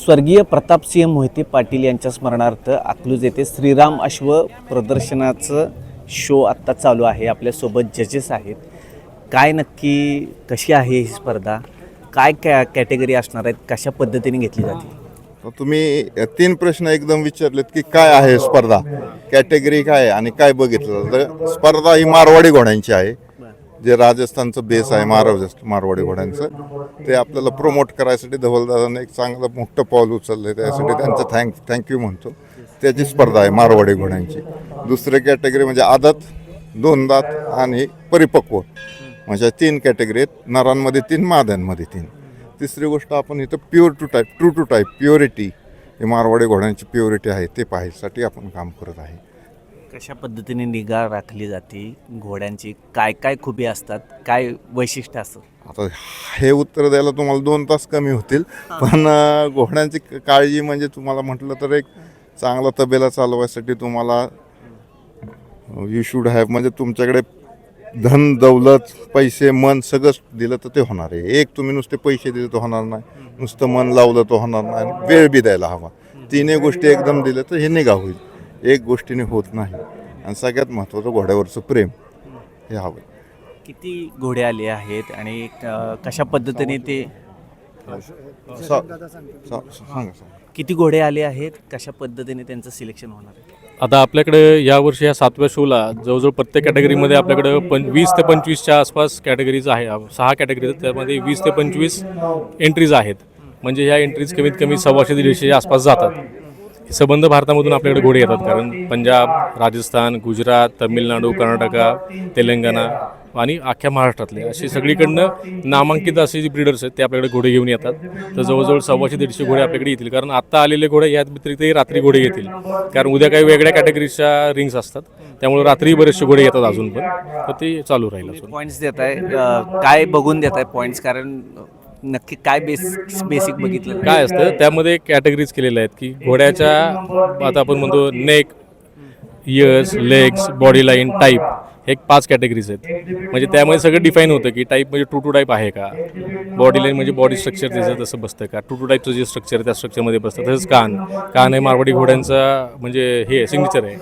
स्वर्गीय प्रतापसिंह मोहिते पाटील यांच्या स्मरणार्थ अकलूज येथे श्रीराम अश्व प्रदर्शनाचं शो आत्ता चालू आहे. आपल्यासोबत जजेस आहेत. काय नक्की कशी आहे ही स्पर्धा, काय कॅटेगरी असणार आहेत, कशा पद्धतीने घेतली जाते? तुम्ही 3 प्रश्न एकदम विचारलेत की काय आहे स्पर्धा, कॅटेगरी काय आहे आणि काय बघितलं. तर स्पर्धा ही मारवाडी घोड्यांची आहे, जे राजस्थानचं बेस आहे मारवाडी घोड्यांचं. ते आपल्याला प्रमोट करायसाठी धवलदादाने एक चांगलं मोठं पाऊल उचललं आहे, त्यासाठी त्यांचं थँक्यू म्हणतो. त्याची स्पर्धा आहे मारवाडी घोड्यांची. दुसरी कॅटेगरी म्हणजे आदत, 2 दात आणि परिपक्व, म्हणजे 3 कॅटेगरी आहेत. नरांमध्ये 3, माद्यांमध्ये 3. तिसरी गोष्ट आपण इथं pure to type, true to type, purity, हे मारवाडी घोड्यांची प्युरिटी आहे ते पाहायसाठी आपण काम करत आहे. कशा पद्धतीने निगा राखली जाते घोड्यांची, काय काय खुबी असतात, काय वैशिष्ट्य असतं? आता हे उत्तर द्यायला तुम्हाला 2 तास कमी होतील, पण घोड्यांची काळजी म्हणजे तुम्हाला म्हटलं तर एक चांगला तबेला चालवायसाठी तुम्हाला यू शूड हॅव, म्हणजे तुमच्याकडे धन दौलत पैसे मन सगळंच दिलं तर ते होणार आहे. एक तुम्ही नुसते पैसे दिले तर होणार नाही, नुसतं मन लावलं तर होणार नाही, वेळ बी द्यायला हवा. 3 गोष्टी एकदम दिल्या तर हे निगा होईल. एक गोष्टीने होत नाही. आणि सगळ्यात महत्त्वाचं घोड्यावरचं प्रेम हे हवं. किती घोडे आले आहेत आणि कशा पद्धतीने ते सांगा. किती घोडे आले आहेत, कशा पद्धतीने त्यांचं सिलेक्शन होणार आहे? आता आपल्याकडे यावर्षी या 7व्या शोला जवळजवळ प्रत्येक कॅटेगरीमध्ये आपल्याकडे 20 ते 25च्या आसपास कॅटेगरीज आहे. 6 कॅटेगरीज आहेत, त्यामध्ये 20 ते 25 एंट्रीज आहेत. म्हणजे ह्या एंट्रीज कमीत कमी 125-150च्या आसपास जातात. संबंध भारतामधून आपल्याकडे घोडे येतात, कारण पंजाब, राजस्थान, गुजरात, तामिळनाडू, कर्नाटका, तेलंगणा आणि अख्ख्या महाराष्ट्रातले असे सगळीकडनं नामांकित असे जे ब्रीडर्स आहेत ते आपल्याकडे घोडे घेऊन येतात. तर जवळजवळ 125-150 घोडे आपल्याकडे येतील, कारण आत्ता आलेले घोडे यात व्यतिरिक्तही रात्री घोडे येतील, कारण उद्या काही वेगळ्या कॅटेगरीच्या रिंग्स असतात, त्यामुळे रात्री बरेचसे घोडे येतात अजून पण. तर ते चालू राहील अजून. पॉईंट्स देत आहे, काय बघून देत आहे पॉईंट्स, कारण नक्की काय बेसिक बघितलं काय असतं त्यामध्ये कॅटेगरीज केलेल्या आहेत की घोड्याच्या, आता आपण म्हणतो neck, years, legs, body line, type, हे 5 कॅटेगरीज आहेत. म्हणजे त्यामध्ये सगळं डिफाईन होतं की टाईप म्हणजे ट्रू टू टाईप आहे का, बॉडी लाईन म्हणजे बॉडी स्ट्रक्चर त्याचं तसं बसतं का, ट्रू टू टाईपचं जे स्ट्रक्चर त्या स्ट्रक्चरमध्ये बसतं. तसंच कान हे मारवाडी घोड्यांचा म्हणजे हे सिग्नेचर आहे,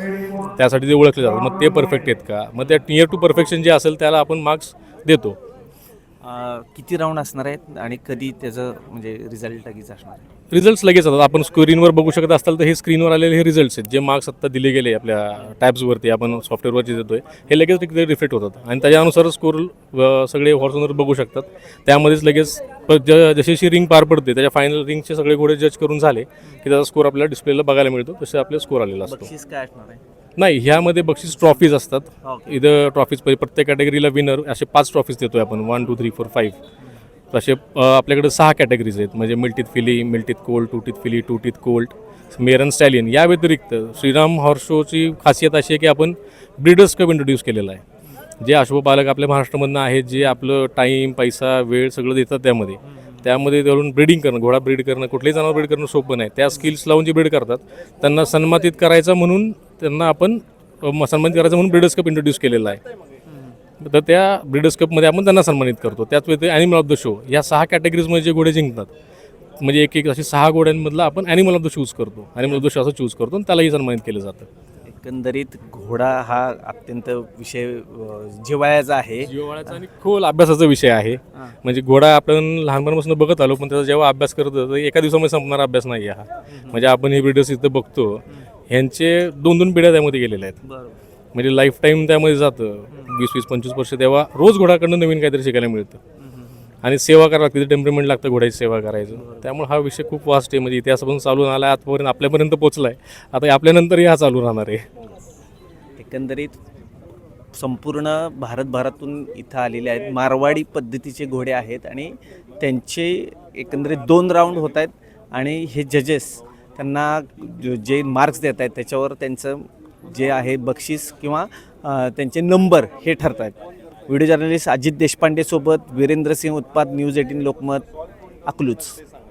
त्यासाठी ते ओळखले जातात. मग ते परफेक्ट आहेत का, मग त्या नियर टू परफेक्शन जे असेल त्याला आपण मार्क्स देतो. किती राऊंड असणार आहेत आणि कधी त्याचं म्हणजे रिझल्ट लगेच असणार आहे? रिझल्ट्स लगेच येतात. आपण स्क्रीनवर बघू शकत असाल तर हे स्क्रीनवर आलेले हे रिझल्ट्स आहेत, जे मार्क्स आत्ता दिले गेले आपल्या टॅब्सवरती, आपण सॉफ्टवेअरवरती देतोय, हे लगेच तिथे रिफ्लेक्ट होतात आणि त्याच्यानुसार स्कोर सगळे हॉर्सवर बघू शकतात. त्यामध्येच लगेच जशी रिंग पार पडते, त्याच्या फायनल रिंगचे सगळे घोडे जज करून झाले की त्याचा स्कोर आपल्याला डिस्प्लेला बघायला मिळतो, तसे आपले स्कोर आलेला असतो. बक्षीस काय असणार आहे? नाही, ह्यामध्ये बक्षीस ट्रॉफीज असतात. इथं ट्रॉफीज प्रत्येक कॅटेगरीला विनर असे 5 ट्रॉफीज देतोय आपण, 1 2 3 4 5. तसे आपल्याकडे 6 कॅटेगरीज आहेत, म्हणजे मिल्टीथ फिली, मिल्टीथ कोल्ट, 2 टीथ फिली, 2 टीथ कोल्ट, मेरन स्टॅलियन. या व्यतिरिक्त श्रीराम हॉर्स शोची खासियत अशी आहे की आपण ब्रीडर्स क्लब इंट्रोड्यूस केलेला आहे. जे अश्वपालक आपल्या महाराष्ट्रामधनं आहेत, जे आपलं टाईम, पैसा, वेळ सगळं देतात त्यामध्ये धरून ब्रीडिंग करणं, घोडा ब्रीड करणं, कुठलेही जनावर ब्रीड करणं सोपं नाही. त्या स्किल्स लावून जे ब्रीड करतात त्यांना सन्मानित करायचं म्हणून, त्यांना आपण सन्मानित करायचं म्हणून ब्रीडर्स कप इंट्रोड्यूस केलेला आहे. तर त्या ब्रीडर्स कपमध्ये आपण त्यांना सन्मानित करतो. त्याच वेळी ॲनिमल ऑफ द शो या 6 कॅटेगरीजमध्ये जे घोडे जिंकतात, म्हणजे एक असे 6 घोड्यांमधला आपण ॲनिमल ऑफ द शूज करतो, ॲनिमल ऑफ द शो असं चूज करतो आणि त्यालाही सन्मानित केलं जातं. एकंदरीत घोडा हा अत्यंत विषय जिव्हाळ्याचा आहे, जिव्हाळ्याचा आणि खोल अभ्यासाचा विषय आहे. म्हणजे घोडा आपण लहानपणापासून बघत आलो, पण त्याचा जेव्हा अभ्यास करतो तर एका दिवसामध्ये संपणारा अभ्यास नाही हा. म्हणजे आपण हे ब्रीडर्स इथं बघतो, ह्यांचे 2-2 पिढ्या त्यामध्ये गेलेल्या आहेत. म्हणजे लाईफ टाईम त्यामध्ये जातं, 20-25 वर्ष. तेव्हा रोज घोड्याकडनं नवीन काहीतरी शिकायला मिळतं आणि सेवा करायला लागते, टेम्परमेंट लागतं घोड्याची सेवा करायचं. त्यामुळे हा विषय खूप वास्ट आहे. म्हणजे इतिहासापासून चालू आला आहे, आतापर्यंत आपल्यापर्यंत पोहोचला आहे. आता आपल्यानंतरही हा चालू राहणार आहे. एकंदरीत संपूर्ण भारतभरातून इथं आलेले आहेत, मारवाडी पद्धतीचे घोडे आहेत आणि त्यांचे एकंदरीत 2 राऊंड होत आहेत आणि हे जजेस त्यांना जे मार्क्स देत आहेत त्याच्यावर त्यांचं जे आहे बक्षीस किंवा त्यांचे नंबर हे ठरत आहेत. व्हिडिओ जर्नलिस्ट अजित देशपांडे सोबत वीरेंद्र सिंह उत्पात, न्यूज 18 लोकमत, अकलूज.